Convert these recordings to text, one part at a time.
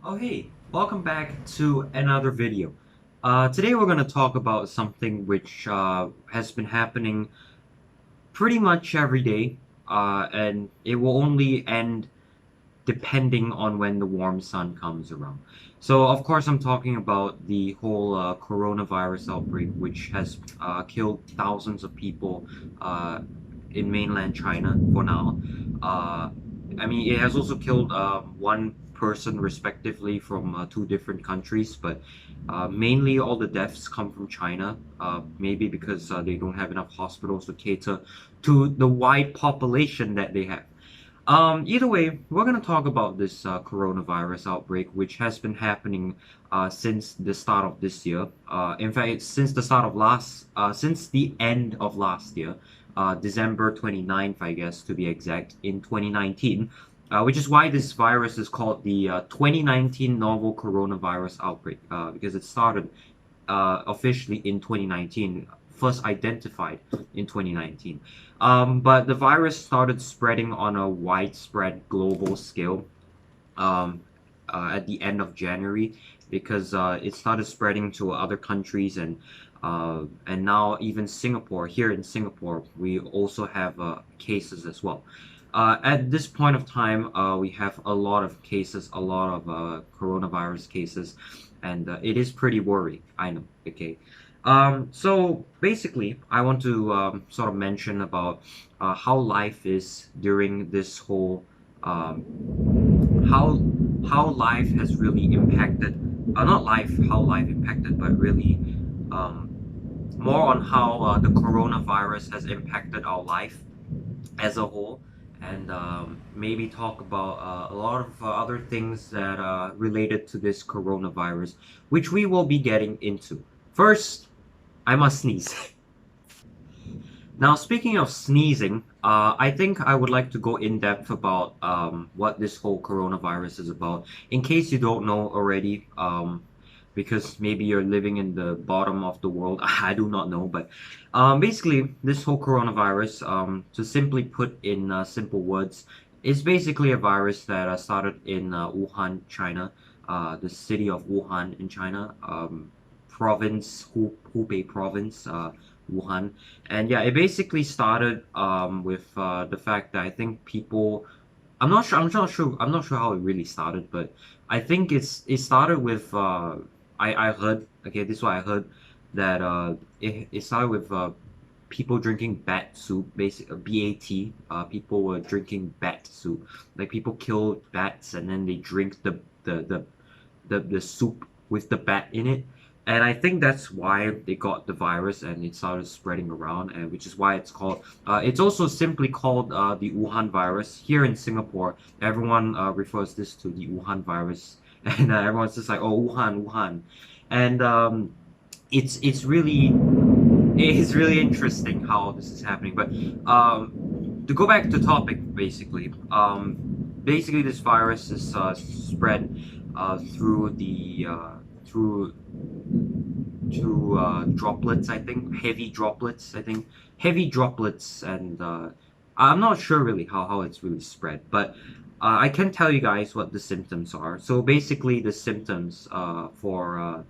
Oh hey, welcome back to another video. Today we're going to talk about something which has been happening pretty much every day, and it will only end depending on when the warm sun comes around. So, of course, I'm talking about the whole coronavirus outbreak, which has killed thousands of people uh, in mainland China for now. Uh, I mean, it has also killed one person respectively from two different countries, but mainly all the deaths come from China, maybe because they don't have enough hospitals to cater to the wide population that they have. Either way, we're going to talk about this coronavirus outbreak, which has been happening since the start of this year. In fact, it's since the end of last year, December 29th, I guess, to be exact, in 2019, which is why this virus is called the 2019 novel coronavirus outbreak, because it started officially in 2019, first identified in 2019. But the virus started spreading on a widespread global scale um, at the end of January because it started spreading to other countries and now even Singapore. Here in Singapore, we also have cases as well. At this point of time, we have a lot of cases, a lot of coronavirus cases, and it is pretty worrying. I know. Okay. So basically, I want to sort of mention about how life is during this whole how life has really impacted not life how life impacted, but really um, more on how the coronavirus has impacted our life as a whole, and maybe talk about a lot of other things that related to this coronavirus, which we will be getting into. First, I must sneeze. Now, speaking of sneezing, I think I would like to go in depth about what this whole coronavirus is about. In case you don't know already, because maybe you're living in the bottom of the world, I do not know. But basically, this whole coronavirus, to simply put in simple words, is basically a virus that started in Wuhan, China, the city of Wuhan in China, province, Hubei province. Wuhan. And yeah, it basically started with the fact that I think people. I'm not sure how it really started, but I think it started with. I heard. Okay, this is what I heard that it started with people drinking bat soup, basic BAT. People were drinking bat soup. Like people kill bats and then they drink the soup with the bat in it. And I think that's why they got the virus and it started spreading around, and which is why it's called. It's also simply called the Wuhan virus. Here in Singapore, everyone refers this to the Wuhan virus, and everyone's just like, "Oh, Wuhan, Wuhan," and it's really interesting how this is happening. But to go back to topic, basically this virus is spread through the through droplets, I think, heavy droplets, and I'm not sure really how it's really spread, but I can tell you guys what the symptoms are. So basically, the symptoms for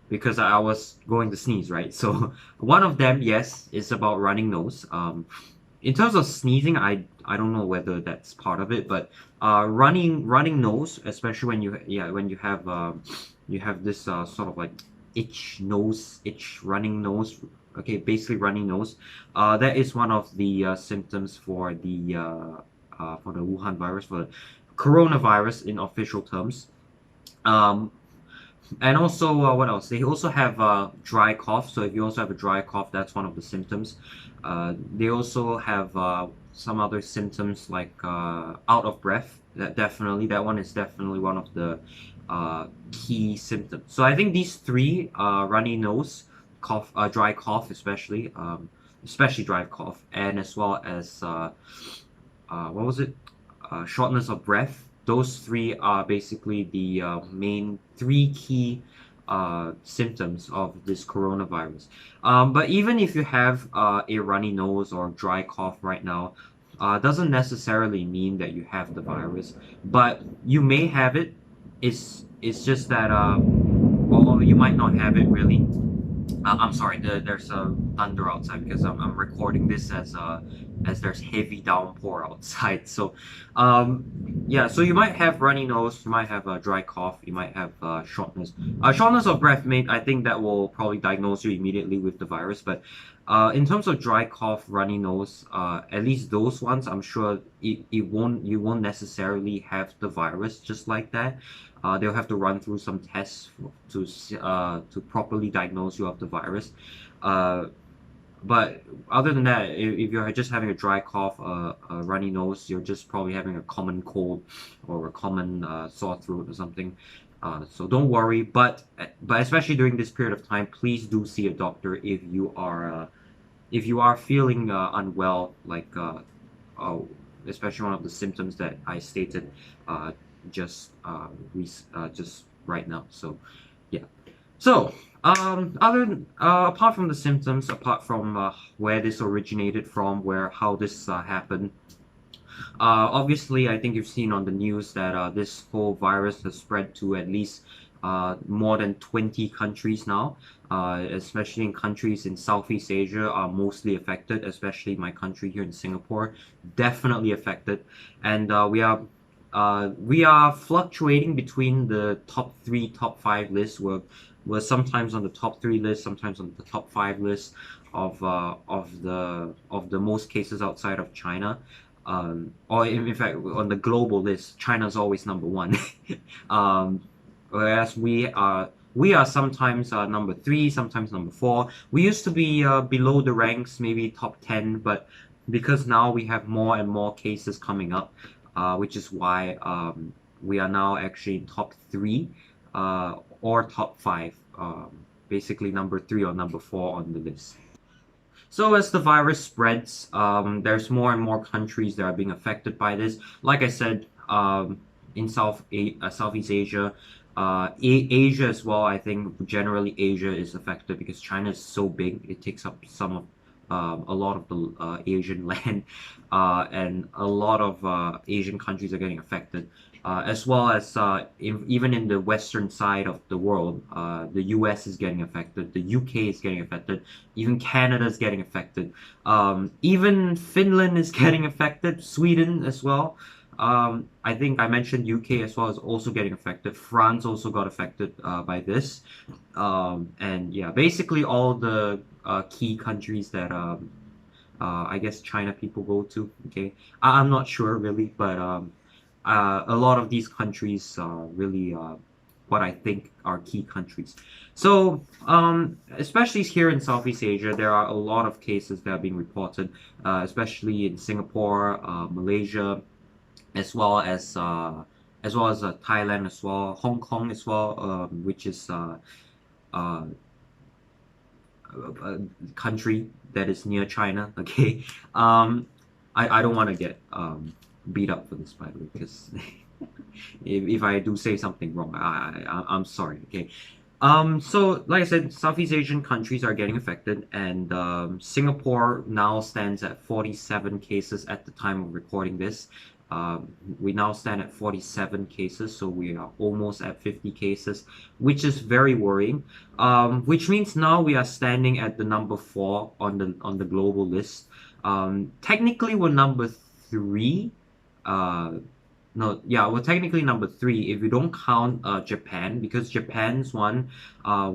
because I was going to sneeze, right? So one of them, yes, is about running nose. In terms of sneezing, I don't know whether that's part of it, but running nose, especially when you have this sort of like running nose. Okay, basically running nose. That is one of the symptoms for the Wuhan virus, for the coronavirus in official terms. Um, and also, what else? They also have dry cough. So if you also have a dry cough, that's one of the symptoms. They also have some other symptoms like out of breath. That one is definitely one of the key symptoms. So I think these three, runny nose, cough, dry cough, especially dry cough, and as well as what was it? Shortness of breath. Those three are basically the main three key symptoms of this coronavirus. But even if you have a runny nose or dry cough right now, doesn't necessarily mean that you have the virus, but you may have it. Is It's just that although you might not have it really. I'm sorry. There's a thunder outside because I'm recording this as there's heavy downpour outside. So, um, yeah. So you might have runny nose. You might have a dry cough. You might have shortness. Shortness of breath, mate. I think that will probably diagnose you immediately with the virus. But in terms of dry cough, runny nose, at least those ones, I'm sure it won't you won't necessarily have the virus just like that. They'll have to run through some tests to properly diagnose you of the virus. Uh, but other than that, if you're just having a dry cough, a runny nose, you're just probably having a common cold or a common sore throat or something. So don't worry. But especially during this period of time, please do see a doctor if you are feeling unwell, like oh, especially one of the symptoms that I stated uh, just right now. So yeah. So apart from the symptoms, apart from where this originated from, where how this happened, obviously, I think you've seen on the news that this whole virus has spread to at least more than 20 countries now, especially in countries in Southeast Asia are mostly affected, especially my country here in Singapore, definitely affected. And we are fluctuating between the top three, top five lists. We're sometimes on the top three list, sometimes on the top five list of the most cases outside of China. Or in fact, on the global list, China's always number one. um, Whereas we are sometimes number three, sometimes number four. We used to be below the ranks, maybe top 10, but because now we have more and more cases coming up, which is why we are now actually in top three or top five, basically number three or number four on the list. So as the virus spreads, there's more and more countries that are being affected by this. Like I said, in Southeast Asia, Asia as well. I think generally Asia is affected because China is so big. It takes up a lot of the Asian land, and a lot of Asian countries are getting affected, as well as even in the western side of the world, the US is getting affected, the UK is getting affected, even Canada is getting affected, even Finland is getting affected, Sweden as well. I think I mentioned UK as well is also getting affected. France also got affected by this, and yeah, basically all the key countries that I guess China people go to. Okay, I'm not sure really, but a lot of these countries are really what I think are key countries. So, especially here in Southeast Asia, there are a lot of cases that are being reported, especially in Singapore, Malaysia, as well as Thailand as well, Hong Kong as well, which is uh, a country that is near China. Okay, I don't want to get beat up for this, by the way, because if I do say something wrong, I'm sorry. Okay. So like I said, Southeast Asian countries are getting affected, and Singapore now stands at 47 cases at the time of recording this. We now stand at 47 cases, so we are almost at 50 cases, which is very worrying. Which means now we are standing at the number four on the global list. Technically, we're number three. Uh, no, yeah, we're technically number three if you don't count Japan, because Japan's one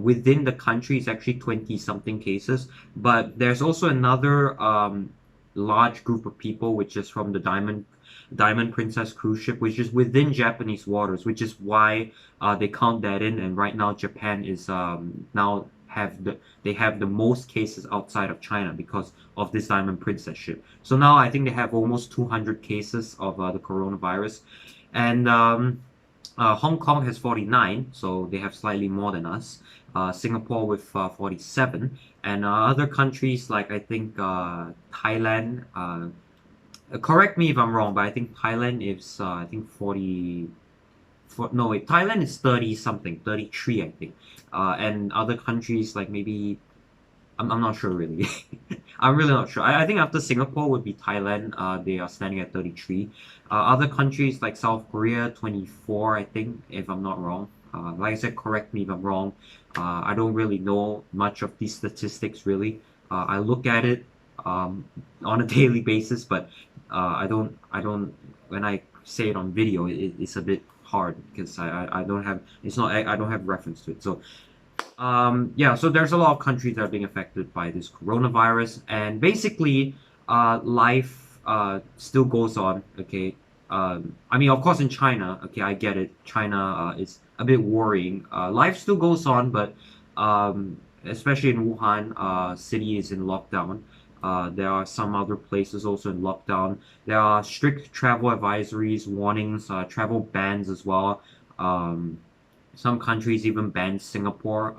within the country is actually 20 something cases. But there's also another large group of people, which is from the Diamond Princess cruise ship, which is within Japanese waters, which is why they count that in. And right now, Japan is now they have the most cases outside of China because of this Diamond Princess ship. So now I think they have almost 200 cases of the coronavirus, and Hong Kong has 49, so they have slightly more than us. Singapore with 47, and other countries like I think Thailand. Correct me if I'm wrong, but I think Thailand is I think 40. No, wait, Thailand is 30 something, 33 I think. And other countries like maybe I'm not sure really. I'm really not sure. I think after Singapore would be Thailand. They are standing at 33. Other countries like South Korea, 24, I think, if I'm not wrong. Like I said, correct me if I'm wrong. I don't really know much of these statistics really. I look at it on a daily basis, but I don't. When I say it on video, it's a bit hard because I don't have. It's not. I don't have reference to it. So yeah, so there's a lot of countries that are being affected by this coronavirus, and basically, life still goes on. Okay, I mean, of course, in China, okay, I get it. China is a bit worrying. Life still goes on, but especially in Wuhan, city is in lockdown. There are some other places also in lockdown. There are strict travel advisories, warnings, travel bans as well. Um, some countries even banned Singapore.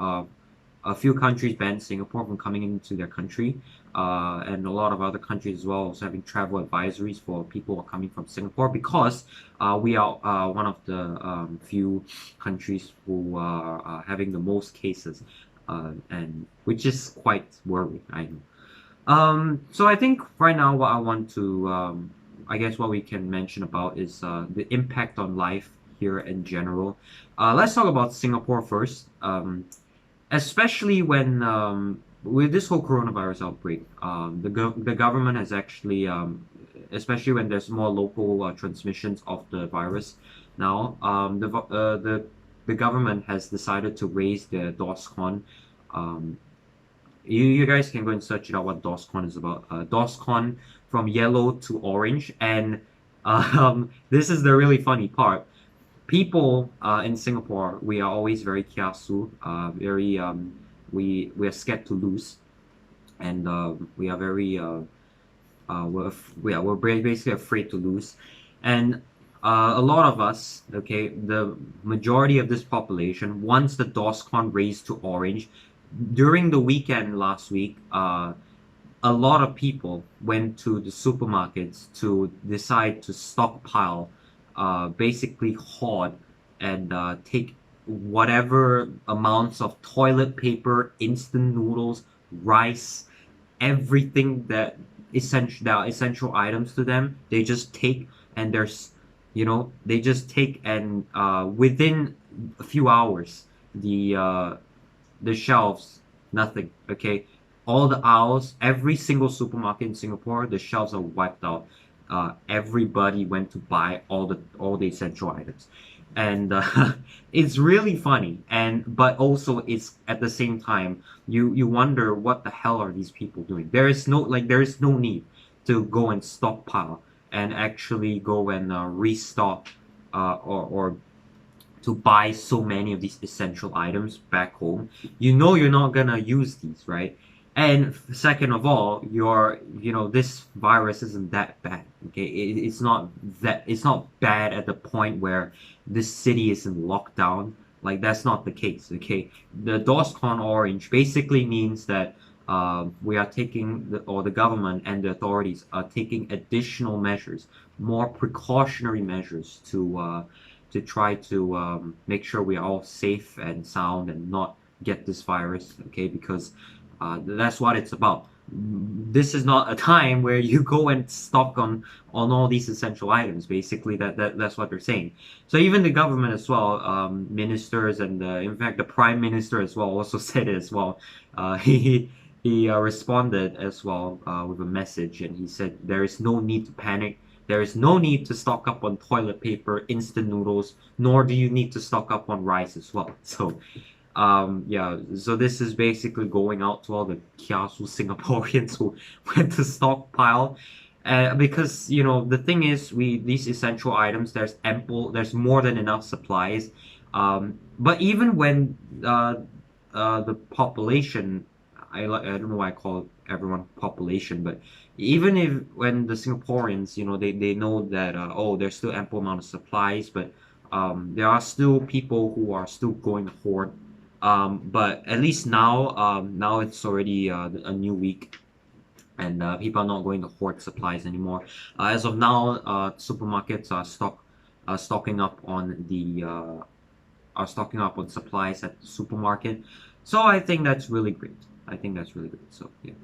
A few countries banned Singapore from coming into their country, and a lot of other countries as well also having travel advisories for people who are coming from Singapore because we are one of the few countries who are having the most cases, and which is quite worrying, I know. So I think right now what I want to, I guess what we can mention about is the impact on life here in general. Let's talk about Singapore first. Especially when with this whole coronavirus outbreak, the government has actually, especially when there's more local transmissions of the virus now, the government has decided to raise the DOSCON. Um, you guys can go and search it out what DOSCON is about. DOSCON from yellow to orange, and this is the really funny part. People in Singapore, we are always very kiasu, very we are scared to lose, and we are very we're basically afraid to lose, and a lot of us, okay, the majority of this population, once the DOSCON raised to orange, during the weekend last week, a lot of people went to the supermarkets to decide to stockpile, basically hoard and take whatever amounts of toilet paper, instant noodles, rice, everything that are essential items to them. They just take, and they just take, and within a few hours, the shelves, nothing. Okay, all the aisles, every single supermarket in Singapore, the shelves are wiped out. Everybody went to buy all the essential items, and it's really funny. And but also it's at the same time you wonder what the hell are these people doing? There is no need to go and stockpile and actually go and restock or to buy so many of these essential items back home. You know you're not gonna use these, right? And second of all, this virus isn't that bad. Okay, it's not bad at the point where this city is in lockdown. Like that's not the case. Okay, the DOSCON orange basically means that we are taking or the government and the authorities are taking additional measures, more precautionary measures to try to make sure we are all safe and sound and not get this virus. Okay, because that's what it's about. This is not a time where you go and stock on all these essential items. Basically, that's what they're saying. So even the government as well, ministers and in fact the prime minister as well also said it as well. He responded as well with a message, and he said there is no need to panic. There is no need to stock up on toilet paper, instant noodles, nor do you need to stock up on rice as well. So yeah, so this is basically going out to all the kiasu Singaporeans who went to stockpile. Because the thing is, these essential items, there's more than enough supplies. But even when the population, I don't know why I call everyone population, but even if when the Singaporeans, they know that there's still ample amount of supplies, but there are still people who are still going to hoard. But at least now it's already a new week, and people are not going to hoard supplies anymore. As of now, supermarkets are stocking up on supplies at the supermarket. So I think that's really great. I think that's really great. So yeah.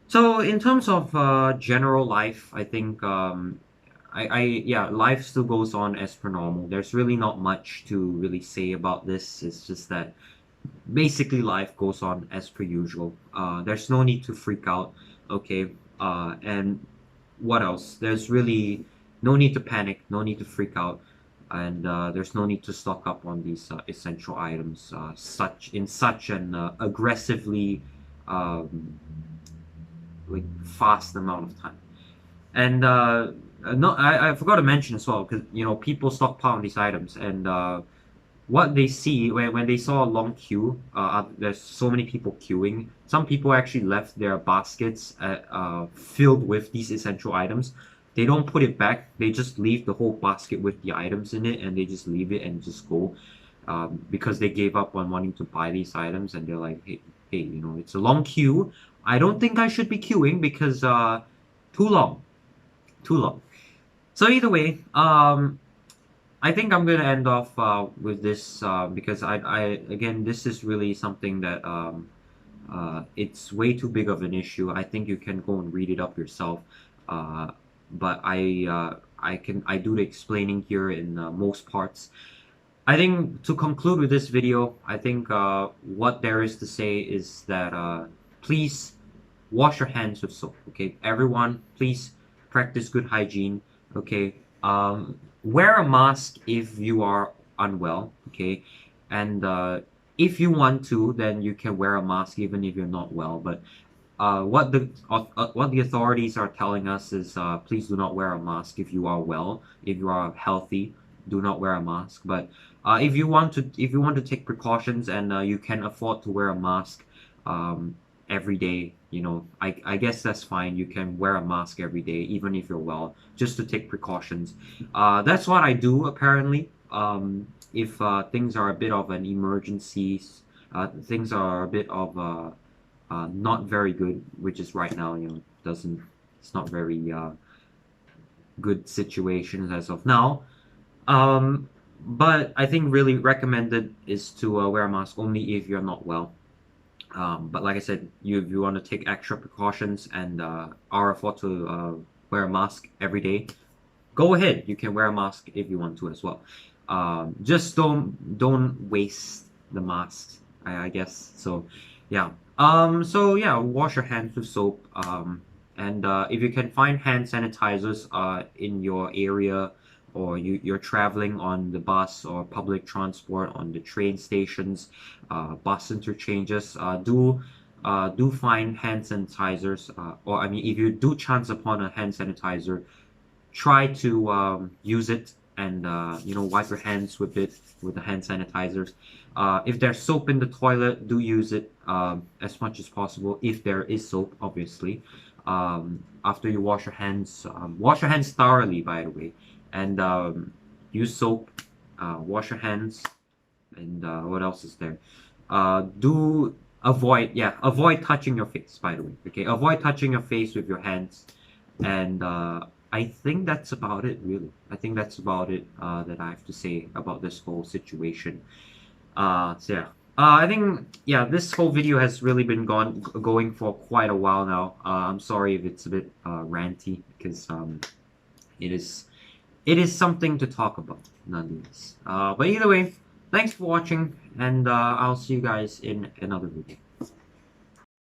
So in terms of general life, I think yeah, life still goes on as per normal. There's really not much to really say about this. It's just that basically life goes on as per usual. There's no need to freak out. Okay. And what else? There's really no need to panic, no need to freak out, and there's no need to stock up on these essential items such an aggressively um, like fast amount of time. And no, I forgot to mention as well because people stockpile on these items, and what they see when they saw a long queue, there's so many people queuing. Some people actually left their baskets filled with these essential items. They don't put it back. They just leave the whole basket with the items in it, and they just leave it and just go, because they gave up on wanting to buy these items, and they're like, hey, it's a long queue. I don't think I should be queuing because too long, too long. So either way, I think I'm gonna end off with this because again, this is really something that it's way too big of an issue. I think you can go and read it up yourself, but I do the explaining here in most parts. I think to conclude with this video, I think what there is to say is that please wash your hands with soap. Okay, everyone, please practice good hygiene. Okay, wear a mask if you are unwell. Okay, and if you want to, then you can wear a mask even if you're not well. But what the authorities are telling us is please do not wear a mask if you are well, if you are healthy. Do not wear a mask. But if you want to take precautions and you can afford to wear a mask every day, I guess that's fine. You can wear a mask every day, even if you're well, just to take precautions. That's what I do apparently. If things are a bit of an emergency, things are a bit of not very good, which is right now, doesn't it's not very good situations as of now. But I think really recommended is to wear a mask only if you're not well. But like I said, if you want to take extra precautions and are afford to wear a mask every day, go ahead. You can wear a mask if you want to as well. Just don't waste the masks. I guess so. Yeah. So yeah, wash your hands with soap. And if you can find hand sanitizers in your area, or you're traveling on the bus or public transport, on the train stations, bus interchanges, do find hand sanitizers. Or I mean, if you do chance upon a hand sanitizer, try to use it and wipe your hands with it with the hand sanitizers. If there's soap in the toilet, do use it as much as possible if there is soap, obviously. After you wash your hands thoroughly, by the way, and use soap. Wash your hands, and what else is there? Do avoid touching your face, by the way. Okay, avoid touching your face with your hands, and I think that's about it, really. I think that's about it that I have to say about this whole situation. So yeah. I think yeah, this whole video has really been going for quite a while now. I'm sorry if it's a bit ranty because it is it is something to talk about nonetheless. But either way, thanks for watching, and I'll see you guys in another video.